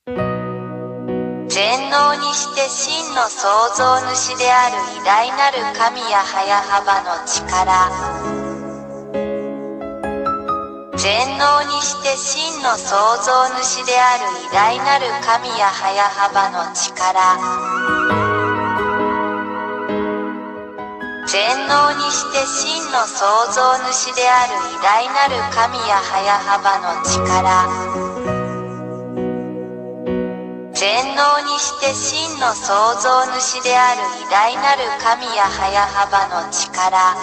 全能にして真の創造主である偉大なる神や早幅の力。全能にして真の創造主である偉大なる神や早幅の力。全能にして真の創造主である偉大なる神や早幅の力。全能にして真の創造主である偉大なる神や早幅の力。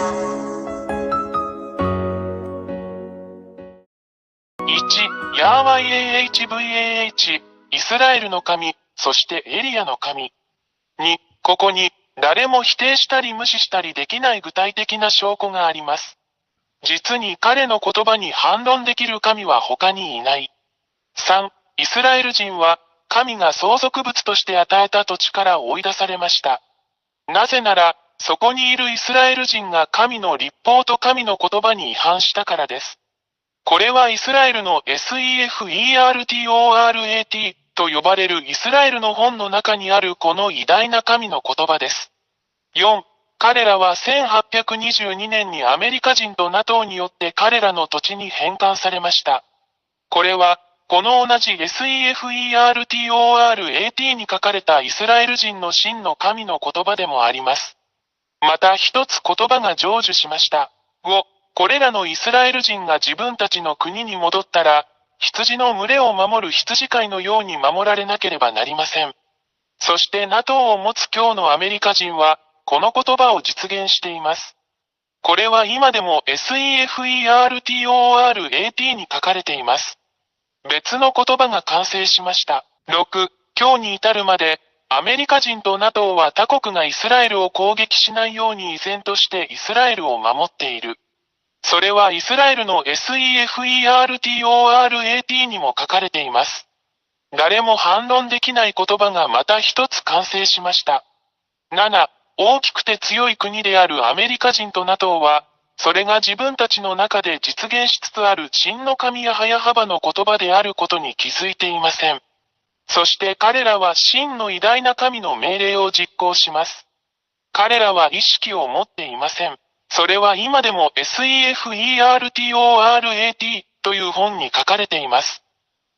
1. ヤーワイ AHVAH イスラエルの神、そしてエリアの神。2. ここに誰も否定したり無視したりできない具体的な証拠があります。実に彼の言葉に反論できる神は他にいない。3. イスラエル人は神が相続物として与えた土地から追い出されました。なぜなら、そこにいるイスラエル人が神の律法と神の言葉に違反したからです。これはイスラエルの SEFERTORAT と呼ばれるイスラエルの本の中にあるこの偉大な神の言葉です。4. 彼らは1822年にアメリカ人と NATO によって彼らの土地に返還されました。これは、この同じ SEFERTORAT に書かれたイスラエル人の真の神の言葉でもあります。また一つ言葉が成就しました。5. これらのイスラエル人が自分たちの国に戻ったら、羊の群れを守る羊飼いのように守られなければなりません。そして NATO を持つ今日のアメリカ人は、この言葉を実現しています。これは今でも SEFERTORAT に書かれています。別の言葉が完成しました。6. 今日に至るまで、アメリカ人と NATO は他国がイスラエルを攻撃しないように依然としてイスラエルを守っている。それはイスラエルの SEFERTORAT にも書かれています。誰も反論できない言葉がまた一つ完成しました。7. 大きくて強い国であるアメリカ人と NATO は、それが自分たちの中で実現しつつある真の神や早幅の言葉であることに気づいていません。そして彼らは真の偉大な神の命令を実行します。彼らは意識を持っていません。それは今でも SEFERTORAT という本に書かれています。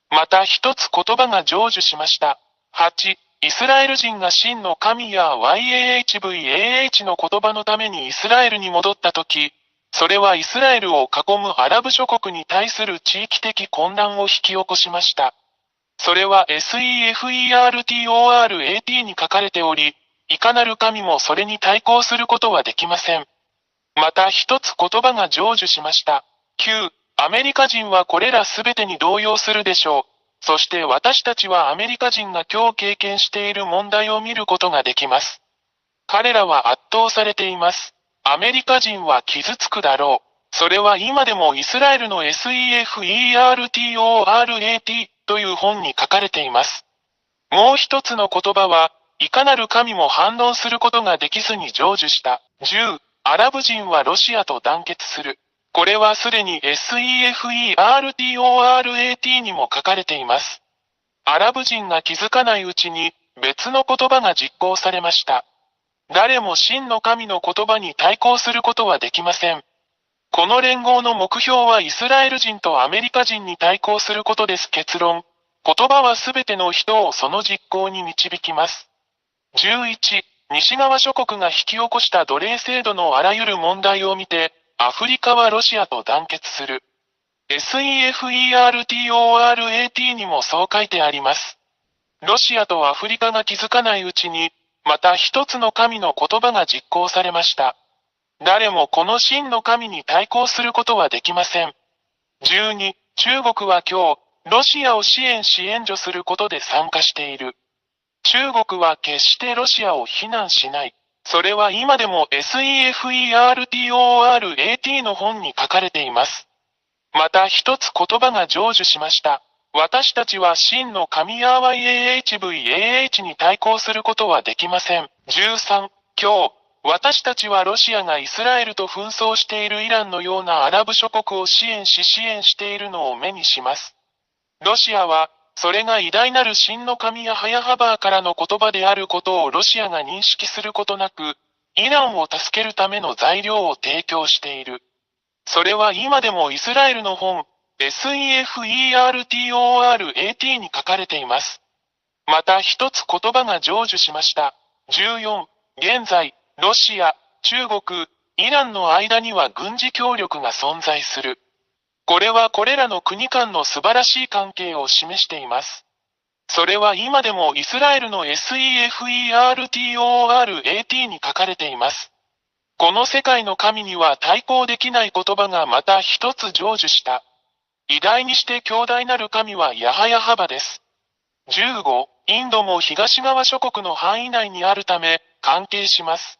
また一つ言葉が成就しました。8. イスラエル人が真の神や YAHVAH の言葉のためにイスラエルに戻ったとき、それはイスラエルを囲むアラブ諸国に対する地域的混乱を引き起こしました。それは SEFERTORAT に書かれており、いかなる神もそれに対抗することはできません。また一つ言葉が成就しました。9. アメリカ人はこれらすべてに動揺するでしょう。そして私たちはアメリカ人が今日経験している問題を見ることができます。彼らは圧倒されています。アメリカ人は傷つくだろう。それは今でもイスラエルの SEFERTORAT という本に書かれています。もう一つの言葉は、いかなる神も反論することができずに成就した。10. アラブ人はロシアと団結する。これはすでに SEFERTORAT にも書かれています。アラブ人が気づかないうちに別の言葉が実行されました。誰も真の神の言葉に対抗することはできません。この連合の目標はイスラエル人とアメリカ人に対抗することです。結論。言葉はすべての人をその実行に導きます。11. 西側諸国が引き起こした奴隷制度のあらゆる問題を見て、アフリカはロシアと団結する。SEFERTORAT にもそう書いてあります。ロシアとアフリカが気づかないうちに、また一つの神の言葉が実行されました。誰もこの真の神に対抗することはできません。12. 中国は今日、ロシアを支援し援助することで参加している。中国は決してロシアを非難しない。それは今でも SEFERTORAT の本に書かれています。また一つ言葉が成就しました。私たちは真の神ヤーワイ AHVAH に対抗することはできません。13. 今日、私たちはロシアがイスラエルと紛争しているイランのようなアラブ諸国を支援しているのを目にします。ロシアは、それが偉大なる真の神ヤハヤハバーからの言葉であることをロシアが認識することなく、イランを助けるための材料を提供している。それは今でもイスラエルの本、SEFERTORAT に書かれています。また一つ言葉が成就しました。14、現在、ロシア、中国、イランの間には軍事協力が存在する。これはこれらの国間の素晴らしい関係を示しています。それは今でもイスラエルの SEFERTORAT に書かれています。この世界の神には対抗できない言葉がまた一つ成就した。偉大にして強大なる神はヤハヤハバです。15、インドも東側諸国の範囲内にあるため、関係します。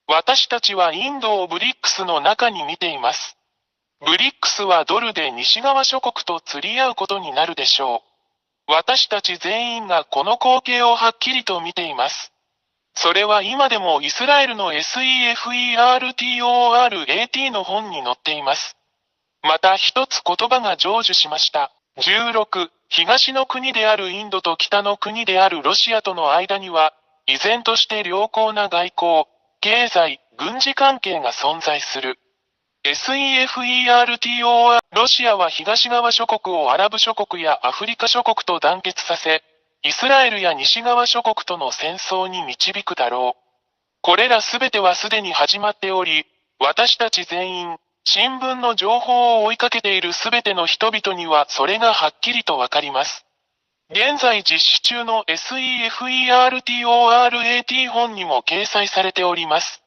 私たちはインドをブリックスの中に見ています。ブリックスはドルで西側諸国と釣り合うことになるでしょう。私たち全員がこの光景をはっきりと見ています。それは今でもイスラエルの SEFERTORAT の本に載っています。また一つ言葉が成就しました。16、東の国であるインドと北の国であるロシアとの間には、依然として良好な外交、経済、軍事関係が存在する。SEFERTOR、ロシアは東側諸国をアラブ諸国やアフリカ諸国と団結させ、イスラエルや西側諸国との戦争に導くだろう。これらすべてはすでに始まっており、私たち全員、新聞の情報を追いかけているすべての人々にはそれがはっきりとわかります。現在実施中の SEFERTORAT 本にも掲載されております。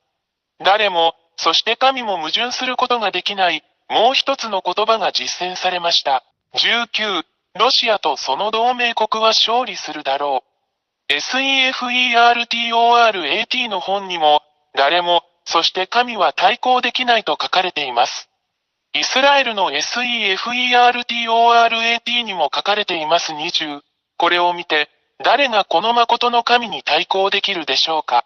誰も、そして神も矛盾することができない、もう一つの言葉が実践されました。19、ロシアとその同盟国は勝利するだろう。SEFERTORAT の本にも、誰も、そして神は対抗できないと書かれています。イスラエルの SEFERTORAT にも書かれています20。これを見て、誰がこの誠の神に対抗できるでしょうか。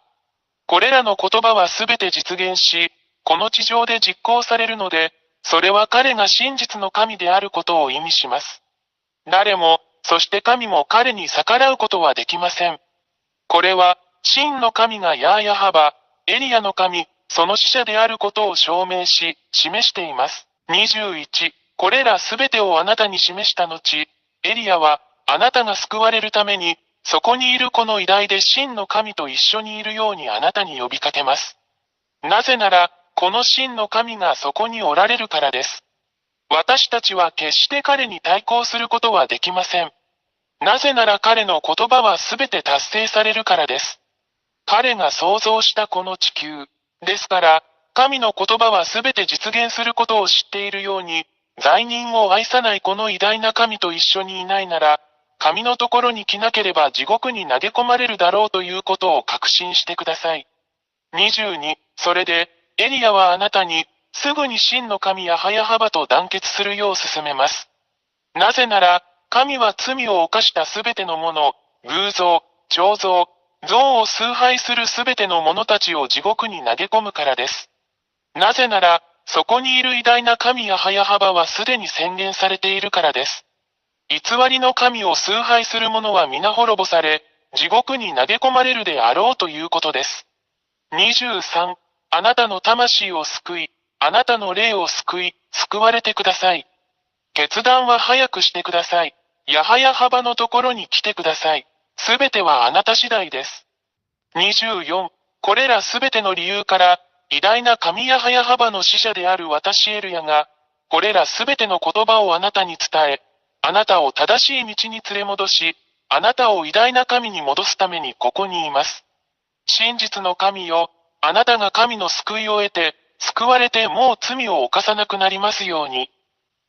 これらの言葉はすべて実現し、この地上で実行されるので、それは彼が真実の神であることを意味します。誰も、そして神も彼に逆らうことはできません。これは、真の神がヤーヤハバ、エリアの神、その使者であることを証明し、示しています。21、これらすべてをあなたに示した後、エリアは、あなたが救われるために、そこにいるこの偉大で真の神と一緒にいるようにあなたに呼びかけます。なぜなら、この真の神がそこにおられるからです。私たちは決して彼に対抗することはできません。なぜなら彼の言葉はすべて達成されるからです。彼が創造したこの地球。ですから、神の言葉はすべて実現することを知っているように、罪人を愛さないこの偉大な神と一緒にいないなら、神のところに来なければ地獄に投げ込まれるだろうということを確信してください。22、それで、エリアはあなたに、すぐに真の神ヤハヤハバと団結するよう勧めます。なぜなら、神は罪を犯したすべてのもの、偶像、彫像、像を崇拝するすべての者たちを地獄に投げ込むからです。なぜなら、そこにいる偉大な神ヤハヤハバはすでに宣言されているからです。偽りの神を崇拝する者は皆滅ぼされ、地獄に投げ込まれるであろうということです。23、あなたの魂を救い、あなたの霊を救い、救われてください。決断は早くしてください。ヤハヤハバのところに来てください。すべてはあなた次第です。24、これらすべての理由から、偉大な神ヤハヤハバの使者である私エルヤが、これらすべての言葉をあなたに伝え、あなたを正しい道に連れ戻し、あなたを偉大な神に戻すためにここにいます。真実の神よ、あなたが神の救いを得て、救われてもう罪を犯さなくなりますように。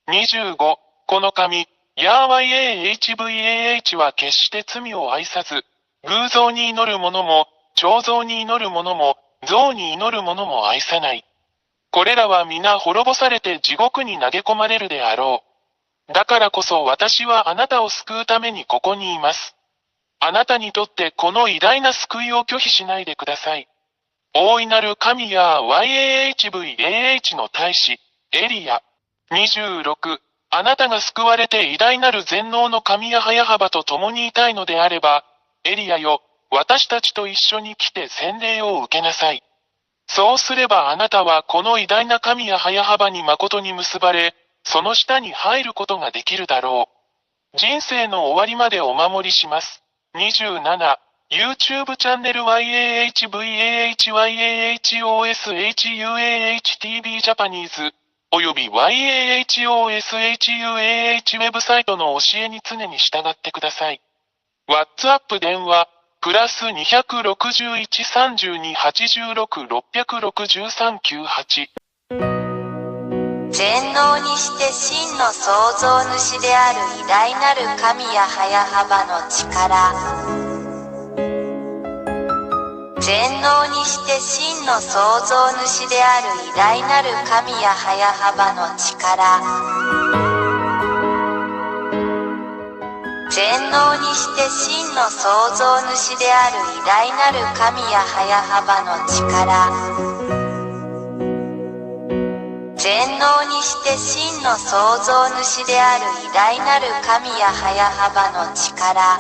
25、この神、ヤーワイ AHVAH は決して罪を愛さず、偶像に祈る者も、彫像に祈る者も、像に祈る者も愛さない。これらは皆滅ぼされて地獄に投げ込まれるであろう。だからこそ私はあなたを救うためにここにいます。あなたにとってこの偉大な救いを拒否しないでください。大いなる神や YAHVAH の大使、エリア。26、あなたが救われて偉大なる全能の神や早幅と共にいたいのであれば、エリアよ、私たちと一緒に来て洗礼を受けなさい。そうすればあなたはこの偉大な神や早幅に誠に結ばれ、その下に入ることができるだろう。人生の終わりまでお守りします。27、YouTube チャンネル YAHVAHYAHOSHUAHTV ジャパニーズ、および YAHOSHUAH ウェブサイトの教えに常に従ってください。WhatsApp 電話、プラス261-32-86-663-98。全能にして真の創造主である偉大なる神や早幅の力。全能にして真の創造主である偉大なる神や早幅の力。全能にして真の創造主である偉大なる神や早幅の力。全能にして真の創造主である偉大なる神や早幅の力。